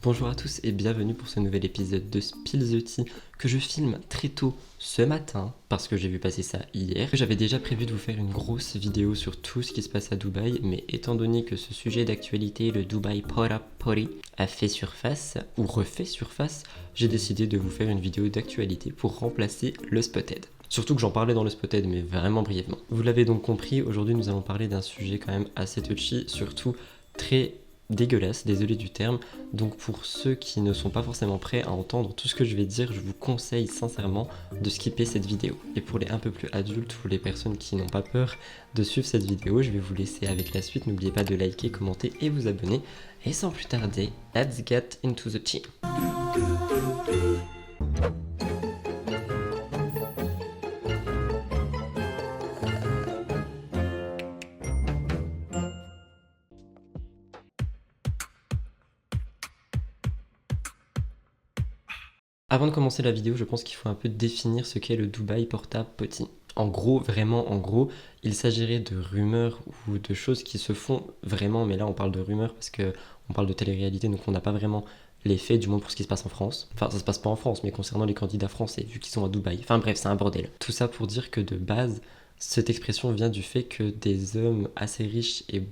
Bonjour à tous et bienvenue pour ce nouvel épisode de Spill the Tea que je filme très tôt ce matin parce que j'ai vu passer ça hier. J'avais déjà prévu de vous faire une grosse vidéo sur tout ce qui se passe à Dubaï, mais étant donné que ce sujet d'actualité, le Dubai Porta Potty, a fait surface ou refait surface, j'ai décidé de vous faire une vidéo d'actualité pour remplacer le Spotted. Surtout que j'en parlais dans le Spotted, mais vraiment brièvement. Vous l'avez donc compris, aujourd'hui nous allons parler d'un sujet quand même assez touchy, surtout très dégueulasse, désolé du terme. Donc pour ceux qui ne sont pas forcément prêts à entendre tout ce que je vais dire, je vous conseille sincèrement de skipper cette vidéo. Et pour les un peu plus adultes ou les personnes qui n'ont pas peur de suivre cette vidéo, je vais vous laisser avec la suite. N'oubliez pas de liker, commenter et vous abonner. Et sans plus tarder, let's get into the tea. Avant de commencer la vidéo, je pense qu'il faut un peu définir ce qu'est le Dubai Porta Potty. En gros, vraiment en gros, il s'agirait de rumeurs ou de choses qui se font vraiment, mais là on parle de rumeurs parce que on parle de télé-réalité, donc on n'a pas vraiment les faits, du moins pour ce qui se passe en France. Enfin, ça se passe pas en France, mais concernant les candidats français, vu qu'ils sont à Dubaï. Enfin bref, c'est un bordel. Tout ça pour dire que de base, cette expression vient du fait que des hommes assez riches et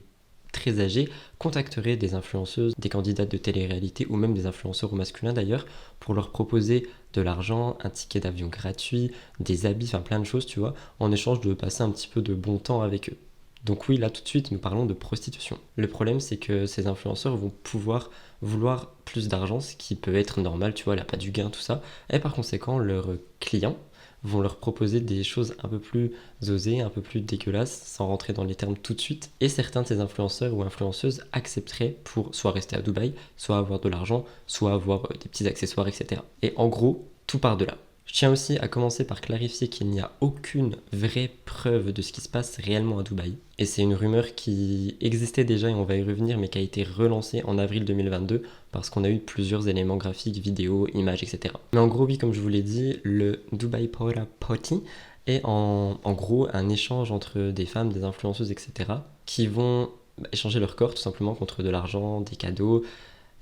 très âgés contacteraient des influenceuses, des candidates de télé-réalité ou même des influenceurs au masculin d'ailleurs pour leur proposer de l'argent, un ticket d'avion gratuit, des habits, enfin plein de choses tu vois, en échange de passer un petit peu de bon temps avec eux. Donc oui, là tout de suite, nous parlons de prostitution. Le problème, c'est que ces influenceurs vont pouvoir vouloir plus d'argent, ce qui peut être normal, tu vois, là pas du gain, tout ça, et par conséquent, leurs clients vont leur proposer des choses un peu plus osées, un peu plus dégueulasses, sans rentrer dans les termes tout de suite. Et certains de ces influenceurs ou influenceuses accepteraient pour soit rester à Dubaï, soit avoir de l'argent, soit avoir des petits accessoires, etc. Et en gros, tout part de là. Je tiens aussi à commencer par clarifier qu'il n'y a aucune vraie preuve de ce qui se passe réellement à Dubaï. Et c'est une rumeur qui existait déjà et on va y revenir, mais qui a été relancée en avril 2022 parce qu'on a eu plusieurs éléments graphiques, vidéos, images, etc. Mais en gros, oui, comme je vous l'ai dit, le Dubai Porta Potty est en gros un échange entre des femmes, des influenceuses, etc. qui vont échanger leur corps tout simplement contre de l'argent, des cadeaux,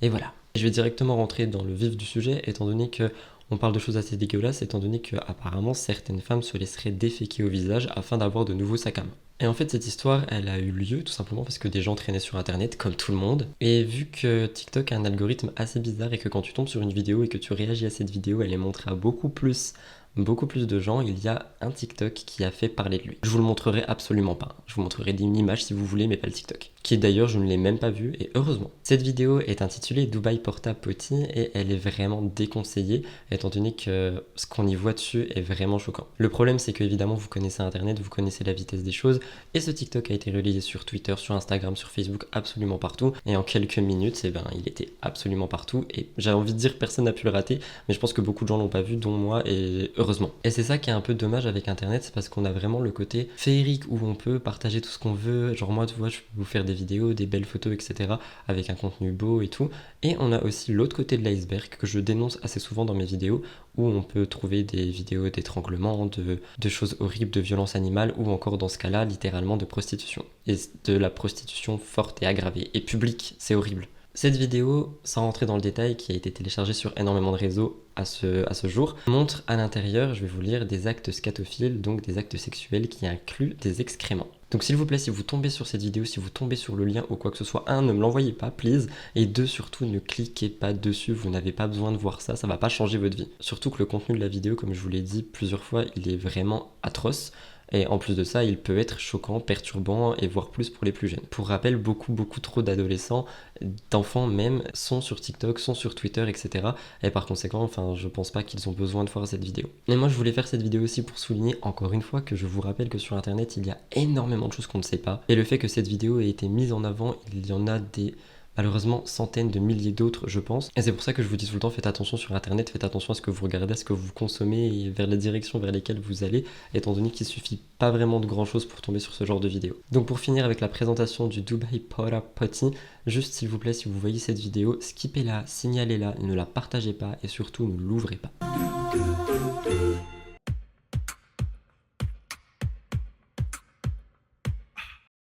et voilà. Je vais directement rentrer dans le vif du sujet, étant donné que on parle de choses assez dégueulasses, étant donné que apparemment certaines femmes se laisseraient déféquer au visage afin d'avoir de nouveaux sacs à main. Et en fait, cette histoire, elle a eu lieu tout simplement parce que des gens traînaient sur internet, comme tout le monde. Et vu que TikTok a un algorithme assez bizarre et que quand tu tombes sur une vidéo et que tu réagis à cette vidéo, elle est montrée à beaucoup plus de gens, il y a un TikTok qui a fait parler de lui. Je vous le montrerai absolument pas. Je vous montrerai une image si vous voulez, mais pas le TikTok. Qui d'ailleurs, je ne l'ai même pas vu, et heureusement. Cette vidéo est intitulée Dubai Porta Potty et elle est vraiment déconseillée, étant donné que ce qu'on y voit dessus est vraiment choquant. Le problème, c'est que évidemment, vous connaissez Internet, vous connaissez la vitesse des choses, et ce TikTok a été relayé sur Twitter, sur Instagram, sur Facebook, absolument partout. Et en quelques minutes, il était absolument partout. Et j'ai envie de dire personne n'a pu le rater, mais je pense que beaucoup de gens l'ont pas vu, dont moi, et heureusement. Et c'est ça qui est un peu dommage avec Internet, c'est parce qu'on a vraiment le côté féerique où on peut partager tout ce qu'on veut. Genre moi, tu vois, je peux vous faire des vidéos, des belles photos, etc. avec un contenu beau et tout. Et on a aussi l'autre côté de l'iceberg que je dénonce assez souvent dans mes vidéos, où on peut trouver des vidéos d'étranglement, de choses horribles, de violence animale, ou encore dans ce cas-là, littéralement de prostitution. Et de la prostitution forte et aggravée. Et publique, c'est horrible. Cette vidéo, sans rentrer dans le détail, qui a été téléchargée sur énormément de réseaux à ce jour, montre à l'intérieur, je vais vous lire, des actes scatophiles, donc des actes sexuels qui incluent des excréments. Donc s'il vous plaît, si vous tombez sur cette vidéo, si vous tombez sur le lien ou quoi que ce soit, un, ne me l'envoyez pas, please, et deux, surtout, ne cliquez pas dessus, vous n'avez pas besoin de voir ça, ça va pas changer votre vie. Surtout que le contenu de la vidéo, comme je vous l'ai dit plusieurs fois, il est vraiment atroce. Et en plus de ça, il peut être choquant, perturbant et voire plus pour les plus jeunes. Pour rappel, beaucoup trop d'adolescents, d'enfants même, sont sur TikTok, sont sur Twitter, etc. Et par conséquent, je pense pas qu'ils ont besoin de voir cette vidéo. Mais moi, je voulais faire cette vidéo aussi pour souligner encore une fois que je vous rappelle que sur Internet, il y a énormément de choses qu'on ne sait pas. Et le fait que cette vidéo ait été mise en avant, il y en a des malheureusement centaines de milliers d'autres, je pense. Et c'est pour ça que je vous dis tout le temps, faites attention sur Internet, faites attention à ce que vous regardez, à ce que vous consommez et vers les directions vers lesquelles vous allez, étant donné qu'il suffit pas vraiment de grand chose pour tomber sur ce genre de vidéo. Donc pour finir avec la présentation du Dubai Porta Potty, juste s'il vous plaît, si vous voyez cette vidéo, skippez-la, signalez-la, ne la partagez pas et surtout ne l'ouvrez pas.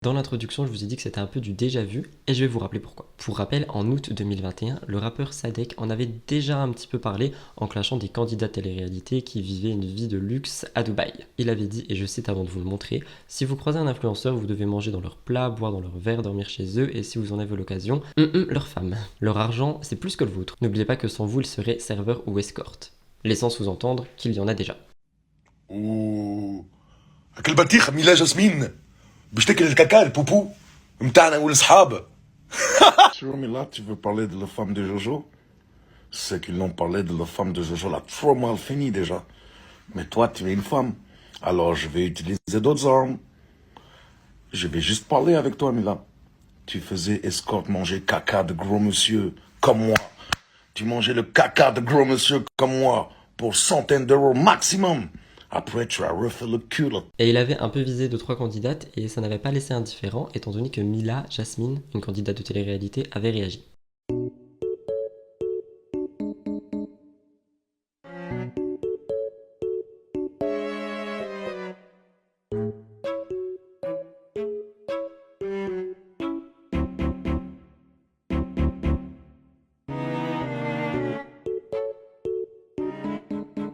Dans l'introduction, je vous ai dit que c'était un peu du déjà vu, et je vais vous rappeler pourquoi. Pour rappel, en août 2021, le rappeur Sadek en avait déjà un petit peu parlé en clashant des candidats télé-réalité qui vivaient une vie de luxe à Dubaï. Il avait dit, et je cite avant de vous le montrer, si vous croisez un influenceur, vous devez manger dans leur plat, boire dans leur verre, dormir chez eux, et si vous en avez l'occasion, leur femme. Leur argent, c'est plus que le vôtre. N'oubliez pas que sans vous, ils seraient serveurs ou escortes. Laissant sous-entendre qu'il y en a déjà. اكل بطيخ ميلا جاسمين باش تاكل الكاكا البوبو متاعنا والاصحاب. Sur Mila, tu veux parler de la femme de Jojo? Ceux qui l'ont parlé de la femme de Jojo l'a trop mal fini déjà. Mais toi, tu es une femme. Alors je vais utiliser d'autres armes. Je vais juste parler avec toi, Mila. Tu faisais escorte manger caca de gros monsieur comme moi. Tu mangeais le caca de gros monsieur comme moi pour centaines d'euros maximum. Après, tu as refait le cul. Et il avait un peu visé 2-3 candidates et ça n'avait pas laissé indifférent étant donné que Mila Jasmine, une candidate de télé-réalité, avait réagi.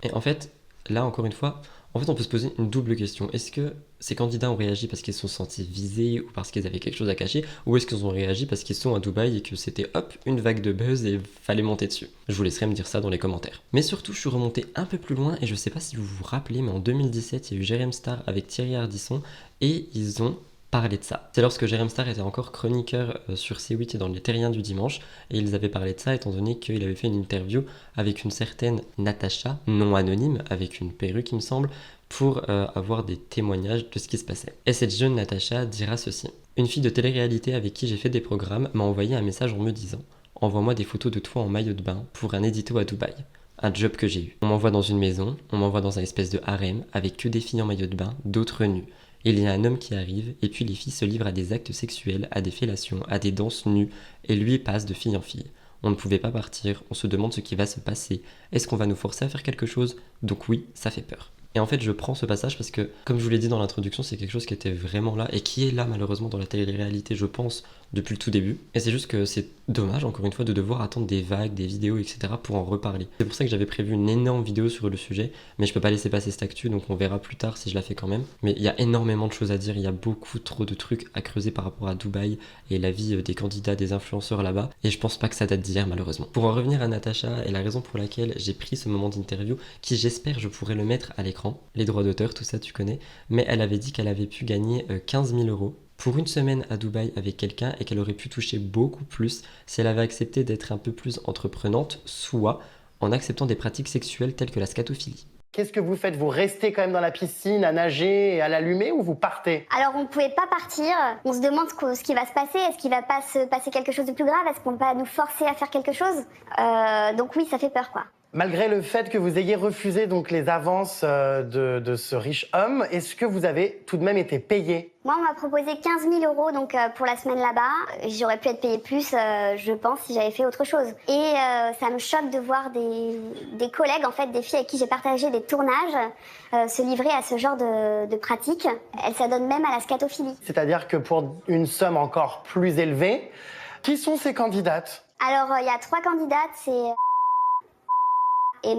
Et en fait, là encore une fois, on peut se poser une double question. Est-ce que ces candidats ont réagi parce qu'ils se sont sentis visés ou parce qu'ils avaient quelque chose à cacher, ou est-ce qu'ils ont réagi parce qu'ils sont à Dubaï et que c'était hop, une vague de buzz et fallait monter dessus? Je vous laisserai me dire ça dans les commentaires. Mais surtout, je suis remonté un peu plus loin et je sais pas si vous vous rappelez, mais en 2017, il y a eu Jérém Star avec Thierry Ardisson et ils ont parlé de ça. C'est lorsque Jérém Star était encore chroniqueur sur C8 et dans les Terriens du dimanche, et ils avaient parlé de ça étant donné qu'il avait fait une interview avec une certaine Natacha, non anonyme, avec une perruque il me semble, pour avoir des témoignages de ce qui se passait. Et cette jeune Natacha dira ceci. Une fille de télé-réalité avec qui j'ai fait des programmes m'a envoyé un message en me disant « Envoie-moi des photos de toi en maillot de bain pour un édito à Dubaï. » Un job que j'ai eu. On m'envoie dans une maison, on m'envoie dans un espèce de harem avec que des filles en maillot de bain, d'autres nues. Il y a un homme qui arrive, et puis les filles se livrent à des actes sexuels, à des fellations, à des danses nues, et lui passe de fille en fille. On ne pouvait pas partir, on se demande ce qui va se passer. Est-ce qu'on va nous forcer à faire quelque chose? Donc oui, ça fait peur. Et en fait, je prends ce passage parce que, comme je vous l'ai dit dans l'introduction, c'est quelque chose qui était vraiment là, et qui est là malheureusement dans la télé-réalité, je pense, depuis le tout début. Et c'est juste que c'est dommage, encore une fois, de devoir attendre des vagues, des vidéos, etc. pour en reparler. C'est pour ça que j'avais prévu une énorme vidéo sur le sujet, mais je peux pas laisser passer cette actu, donc on verra plus tard si je la fais quand même. Mais il y a énormément de choses à dire, il y a beaucoup trop de trucs à creuser par rapport à Dubaï et la vie des candidats, des influenceurs là-bas, et je pense pas que ça date d'hier malheureusement. Pour en revenir à Natacha, et la raison pour laquelle j'ai pris ce moment d'interview, qui j'espère je pourrais le mettre à l'écran, les droits d'auteur, tout ça tu connais, mais elle avait dit qu'elle avait pu gagner 15 000 euros pour une semaine à Dubaï avec quelqu'un et qu'elle aurait pu toucher beaucoup plus si elle avait accepté d'être un peu plus entreprenante, soit en acceptant des pratiques sexuelles telles que la scatophilie. Qu'est-ce que vous faites? Vous restez quand même dans la piscine à nager et à l'allumer ou vous partez? Alors on ne pouvait pas partir, on se demande ce qui va se passer, est-ce qu'il va pas se passer quelque chose de plus grave, est-ce qu'on va nous forcer à faire quelque chose? Donc oui, ça fait peur quoi. Malgré le fait que vous ayez refusé donc les avances de ce riche homme, est-ce que vous avez tout de même été payé? Moi, on m'a proposé 15 000 euros donc, pour la semaine là-bas. J'aurais pu être payée plus, je pense, si j'avais fait autre chose. Et ça me choque de voir des collègues, en fait, des filles avec qui j'ai partagé des tournages, se livrer à ce genre de pratiques. Elles s'adonnent même à la scatophilie. C'est-à-dire que pour une somme encore plus élevée, qui sont ces candidates? Alors, il y a 3 candidates, c'est... Et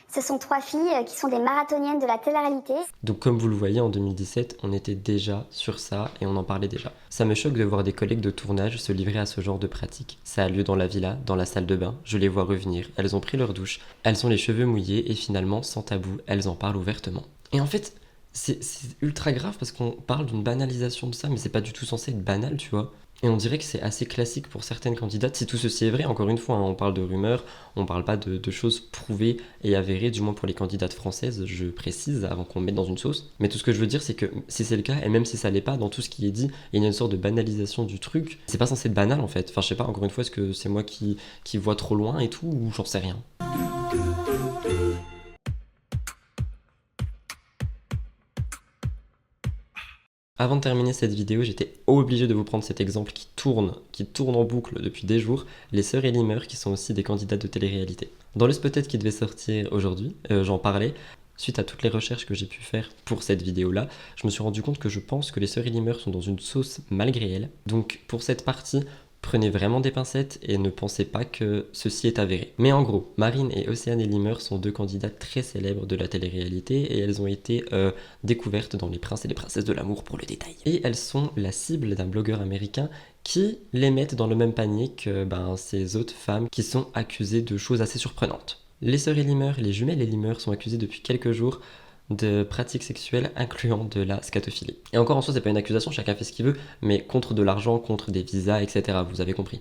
ce sont 3 filles qui sont des marathoniennes de la télé-réalité. Donc comme vous le voyez, en 2017, on était déjà sur ça et on en parlait déjà. Ça me choque de voir des collègues de tournage se livrer à ce genre de pratiques. Ça a lieu dans la villa, dans la salle de bain, je les vois revenir, elles ont pris leur douche, elles ont les cheveux mouillés et finalement, sans tabou, elles en parlent ouvertement. Et en fait, c'est ultra grave parce qu'on parle d'une banalisation de ça, mais c'est pas du tout censé être banal, tu vois. Et on dirait que c'est assez classique pour certaines candidates. Si tout ceci est vrai, encore une fois, hein, on parle de rumeurs, on parle pas de choses prouvées et avérées, du moins pour les candidates françaises, je précise, avant qu'on mette dans une sauce. Mais tout ce que je veux dire, c'est que si c'est le cas, et même si ça l'est pas, dans tout ce qui est dit, il y a une sorte de banalisation du truc. C'est pas censé être banal en fait. Enfin, je sais pas, encore une fois, est-ce que c'est moi qui vois trop loin et tout, ou j'en sais rien. Avant de terminer cette vidéo, j'étais obligé de vous prendre cet exemple qui tourne en boucle depuis des jours, les sœurs Elimer qui sont aussi des candidates de télé-réalité. Dans le spotted qui devait sortir aujourd'hui, j'en parlais, suite à toutes les recherches que j'ai pu faire pour cette vidéo-là, je me suis rendu compte que je pense que les sœurs Ellimer sont dans une sauce malgré elles. Donc pour cette partie, prenez vraiment des pincettes et ne pensez pas que ceci est avéré. Mais en gros, Marine et Océane Ellimer sont deux candidates très célèbres de la télé-réalité et elles ont été découvertes dans Les Princes et les Princesses de l'amour pour le détail. Et elles sont la cible d'un blogueur américain qui les met dans le même panier que ces autres femmes qui sont accusées de choses assez surprenantes. Les sœurs Ellimer, les jumelles Ellimer sont accusées depuis quelques jours de pratiques sexuelles incluant de la scatophilie. Et encore en soi, c'est pas une accusation, chacun fait ce qu'il veut, mais contre de l'argent, contre des visas, etc. Vous avez compris.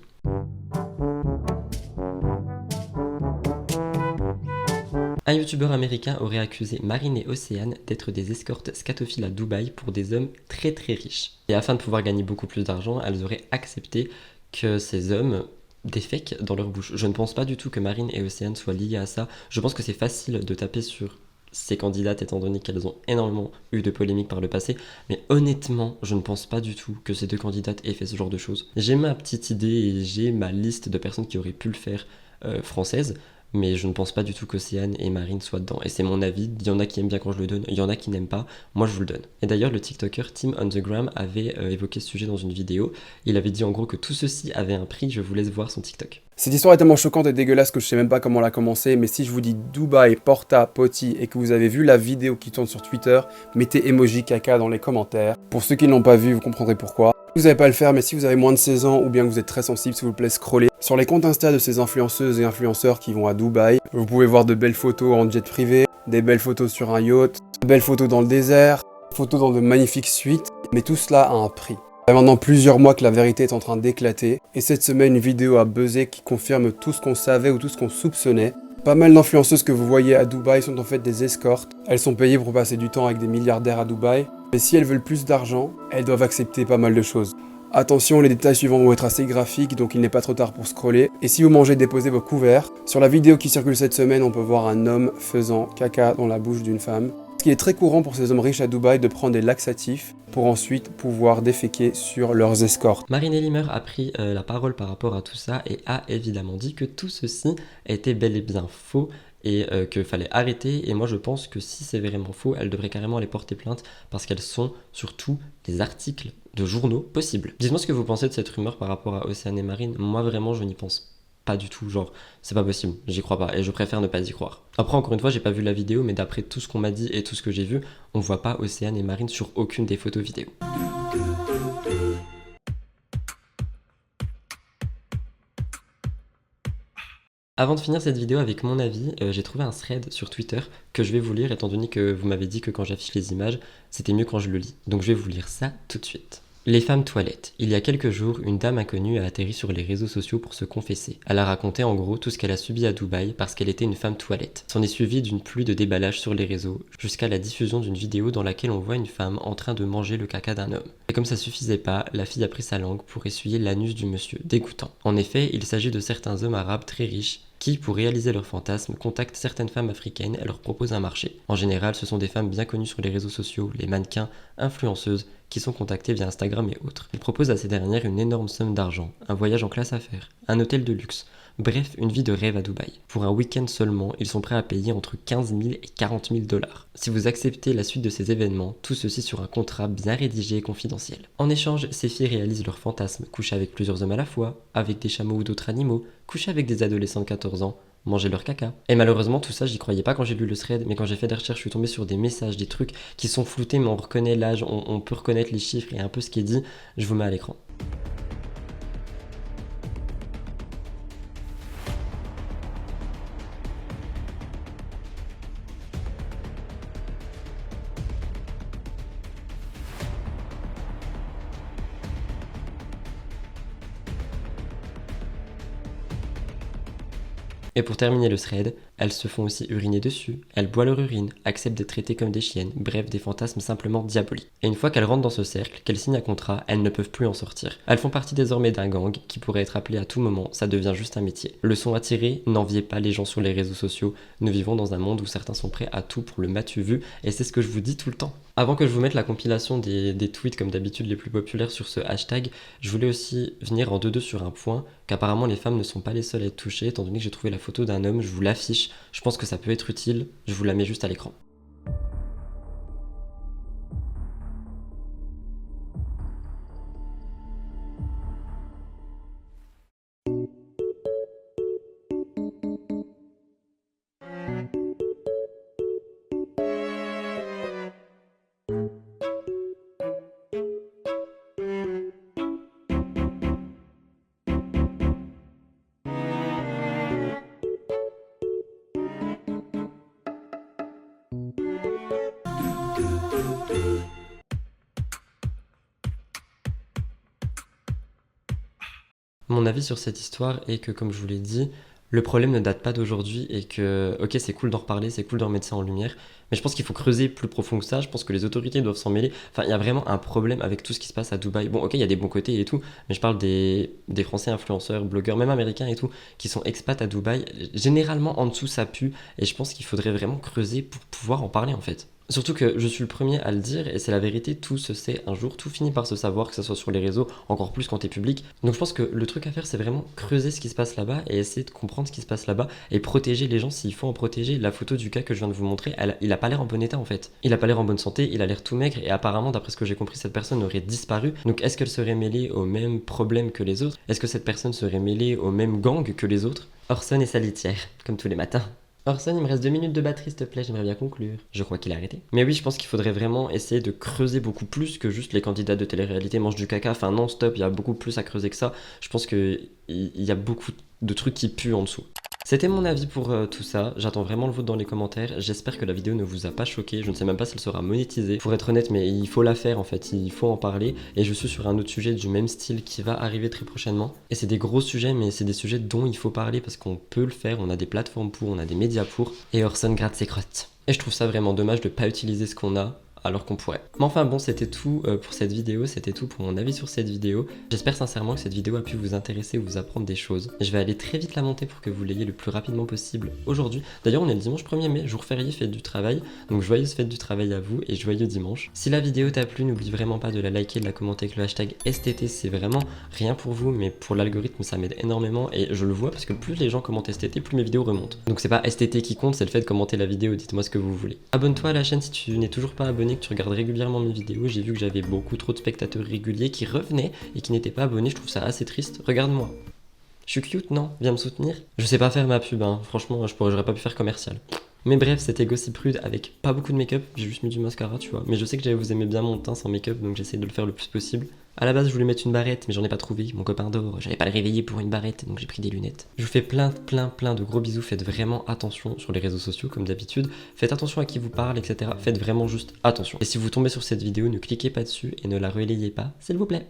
Un youtubeur américain aurait accusé Marine et Océane d'être des escortes scatophiles à Dubaï pour des hommes très très riches. Et afin de pouvoir gagner beaucoup plus d'argent, elles auraient accepté que ces hommes défèquent dans leur bouche. Je ne pense pas du tout que Marine et Océane soient liées à ça. Je pense que c'est facile de taper sur ces candidates étant donné qu'elles ont énormément eu de polémiques par le passé, mais honnêtement je ne pense pas du tout que ces deux candidates aient fait ce genre de choses. J'ai ma petite idée et j'ai ma liste de personnes qui auraient pu le faire françaises, mais je ne pense pas du tout qu'Océane et Marine soient dedans. Et c'est mon avis, il y en a qui aiment bien quand je le donne, il y en a qui n'aiment pas, moi je vous le donne. Et d'ailleurs le TikToker Tim on the Gram avait évoqué ce sujet dans une vidéo, il avait dit en gros que tout ceci avait un prix, je vous laisse voir son TikTok. Cette histoire est tellement choquante et dégueulasse que je sais même pas comment la commencer, mais si je vous dis Dubaï, Porta, Poti et que vous avez vu la vidéo qui tourne sur Twitter, mettez emoji caca dans les commentaires. Pour ceux qui ne l'ont pas vu, vous comprendrez pourquoi. Vous n'allez pas le faire, mais si vous avez moins de 16 ans ou bien que vous êtes très sensible, s'il vous plaît, scrollez sur les comptes Insta de ces influenceuses et influenceurs qui vont à Dubaï. Vous pouvez voir de belles photos en jet privé, des belles photos sur un yacht, de belles photos dans le désert, des photos dans de magnifiques suites, mais tout cela a un prix. Ça fait maintenant plusieurs mois que la vérité est en train d'éclater, et cette semaine une vidéo a buzzé qui confirme tout ce qu'on savait ou tout ce qu'on soupçonnait. Pas mal d'influenceuses que vous voyez à Dubaï sont en fait des escortes. Elles sont payées pour passer du temps avec des milliardaires à Dubaï, mais si elles veulent plus d'argent, elles doivent accepter pas mal de choses. Attention, les détails suivants vont être assez graphiques, donc il n'est pas trop tard pour scroller. Et si vous mangez, déposez vos couverts. Sur la vidéo qui circule cette semaine, on peut voir un homme faisant caca dans la bouche d'une femme. Ce qui est très courant pour ces hommes riches à Dubaï de prendre des laxatifs pour ensuite pouvoir déféquer sur leurs escortes. Marine Ellimer a pris la parole par rapport à tout ça et a évidemment dit que tout ceci était bel et bien faux et qu'il fallait arrêter. Et moi je pense que si c'est vraiment faux, elle devrait carrément aller porter plainte parce qu'elles sont surtout des articles de journaux possibles. Dites-moi ce que vous pensez de cette rumeur par rapport à Océane et Marine. Moi vraiment je n'y pense pas du tout, genre c'est pas possible, j'y crois pas et je préfère ne pas y croire. Après encore une fois j'ai pas vu la vidéo mais d'après tout ce qu'on m'a dit et tout ce que j'ai vu, on voit pas Océane et Marine sur aucune des photos vidéo. Avant de finir cette vidéo avec mon avis, j'ai trouvé un thread sur Twitter que je vais vous lire étant donné que vous m'avez dit que quand j'affiche les images, c'était mieux quand je le lis. Donc je vais vous lire ça tout de suite. Les femmes toilettes. Il y a quelques jours, une dame inconnue a atterri sur les réseaux sociaux pour se confesser. Elle a raconté en gros tout ce qu'elle a subi à Dubaï parce qu'elle était une femme toilette. S'en est suivi d'une pluie de déballage sur les réseaux, jusqu'à la diffusion d'une vidéo dans laquelle on voit une femme en train de manger le caca d'un homme. Et comme ça suffisait pas, la fille a pris sa langue pour essuyer l'anus du monsieur, dégoûtant. En effet, il s'agit de certains hommes arabes très riches qui, pour réaliser leurs fantasmes, contactent certaines femmes africaines et leur proposent un marché. En général, ce sont des femmes bien connues sur les réseaux sociaux, les mannequins, influenceuses, qui sont contactées via Instagram et autres. Ils proposent à ces dernières une énorme somme d'argent, un voyage en classe affaires, un hôtel de luxe, bref, une vie de rêve à Dubaï. Pour un week-end seulement, ils sont prêts à payer entre 15 000 et 40 000 $. Si vous acceptez la suite de ces événements, tout ceci sur un contrat bien rédigé et confidentiel. En échange, ces filles réalisent leurs fantasmes, coucher avec plusieurs hommes à la fois, avec des chameaux ou d'autres animaux, coucher avec des adolescents de 14 ans, manger leur caca. Et malheureusement tout ça j'y croyais pas quand j'ai lu le thread, mais quand j'ai fait des recherches je suis tombé sur des messages, des trucs qui sont floutés mais on reconnaît l'âge, on peut reconnaître les chiffres et un peu ce qui est dit, je vous mets à l'écran. Et pour terminer le thread, elles se font aussi uriner dessus, elles boivent leur urine, acceptent d'être traitées comme des chiennes, bref des fantasmes simplement diaboliques. Et une fois qu'elles rentrent dans ce cercle, qu'elles signent un contrat, elles ne peuvent plus en sortir. Elles font partie désormais d'un gang qui pourrait être appelé à tout moment, ça devient juste un métier. Leçon à tirer, n'enviez pas les gens sur les réseaux sociaux, nous vivons dans un monde où certains sont prêts à tout pour le m'as-tu vu, et c'est ce que je vous dis tout le temps. Avant que je vous mette la compilation des tweets comme d'habitude les plus populaires sur ce hashtag, je voulais aussi venir en 2-2 sur un point, qu'apparemment les femmes ne sont pas les seules à être touchées, étant donné que j'ai trouvé la photo d'un homme, je vous l'affiche, je pense que ça peut être utile, je vous la mets juste à l'écran. Mon avis sur cette histoire est que, comme je vous l'ai dit, le problème ne date pas d'aujourd'hui et que, ok, c'est cool d'en reparler, c'est cool de remettre ça en lumière, mais je pense qu'il faut creuser plus profond que ça, je pense que les autorités doivent s'en mêler. Enfin, il y a vraiment un problème avec tout ce qui se passe à Dubaï. Bon, ok, il y a des bons côtés et tout, mais je parle des Français influenceurs, blogueurs, même américains et tout, qui sont expats à Dubaï. Généralement, en dessous, ça pue, et je pense qu'il faudrait vraiment creuser pour pouvoir en parler, en fait. Surtout que je suis le premier à le dire, et c'est la vérité, tout se sait un jour, tout finit par se savoir, que ce soit sur les réseaux, encore plus quand t'es public. Donc je pense que le truc à faire, c'est vraiment creuser ce qui se passe là-bas, et essayer de comprendre ce qui se passe là-bas, et protéger les gens s'il faut en protéger. La photo du cas que je viens de vous montrer, il a pas l'air en bon état en fait. Il a pas l'air en bonne santé, il a l'air tout maigre, et apparemment, d'après ce que j'ai compris, cette personne aurait disparu. Donc est-ce qu'elle serait mêlée aux mêmes problèmes que les autres? Est-ce que cette personne serait mêlée aux mêmes gangs que les autres? Orson et sa litière, comme tous les matins. Orson, il me reste 2 minutes de batterie, s'il te plaît, j'aimerais bien conclure. Je crois qu'il a arrêté. Mais oui, je pense qu'il faudrait vraiment essayer de creuser beaucoup plus que juste les candidats de télé-réalité mangent du caca. Enfin, non, stop, il y a beaucoup plus à creuser que ça. Je pense qu'il y a beaucoup de trucs qui puent en dessous. C'était mon avis pour tout ça, j'attends vraiment le vote dans les commentaires, j'espère que la vidéo ne vous a pas choqué, je ne sais même pas si elle sera monétisée, pour être honnête, mais il faut la faire en fait, il faut en parler, et je suis sur un autre sujet du même style qui va arriver très prochainement, et c'est des gros sujets, mais c'est des sujets dont il faut parler parce qu'on peut le faire, on a des plateformes pour, on a des médias pour, et Orson gratte ses crottes. Et je trouve ça vraiment dommage de pas utiliser ce qu'on a, alors qu'on pourrait. Mais enfin bon, c'était tout pour cette vidéo, c'était tout pour mon avis sur cette vidéo. J'espère sincèrement que cette vidéo a pu vous intéresser ou vous apprendre des choses. Je vais aller très vite la monter pour que vous l'ayez le plus rapidement possible aujourd'hui. D'ailleurs, on est le dimanche 1er mai, jour férié, fête du travail. Donc joyeuse fête du travail à vous et joyeux dimanche. Si la vidéo t'a plu, n'oublie vraiment pas de la liker, de la commenter avec le hashtag STT. C'est vraiment rien pour vous, mais pour l'algorithme, ça m'aide énormément et je le vois parce que plus les gens commentent STT, plus mes vidéos remontent. Donc c'est pas STT qui compte, c'est le fait de commenter la vidéo, dites-moi ce que vous voulez. Abonne-toi à la chaîne si tu n'es toujours pas abonné, que tu regardes régulièrement mes vidéos. J'ai vu que j'avais beaucoup trop de spectateurs réguliers qui revenaient et qui n'étaient pas abonnés, je trouve ça assez triste. Regarde-moi. Je suis cute, non? Viens me soutenir. Je sais pas faire ma pub, hein. Franchement, j'aurais pas pu faire commercial. Mais bref, c'était Gossip Rude avec pas beaucoup de make-up, j'ai juste mis du mascara, tu vois. Mais je sais que vous aimez bien mon teint sans make-up, donc j'essaie de le faire le plus possible. À la base, je voulais mettre une barrette, mais j'en ai pas trouvé. Mon copain dort, j'allais pas le réveiller pour une barrette, donc j'ai pris des lunettes. Je vous fais plein de gros bisous. Faites vraiment attention sur les réseaux sociaux, comme d'habitude. Faites attention à qui vous parle, etc. Faites vraiment juste attention. Et si vous tombez sur cette vidéo, ne cliquez pas dessus et ne la relayez pas, s'il vous plaît.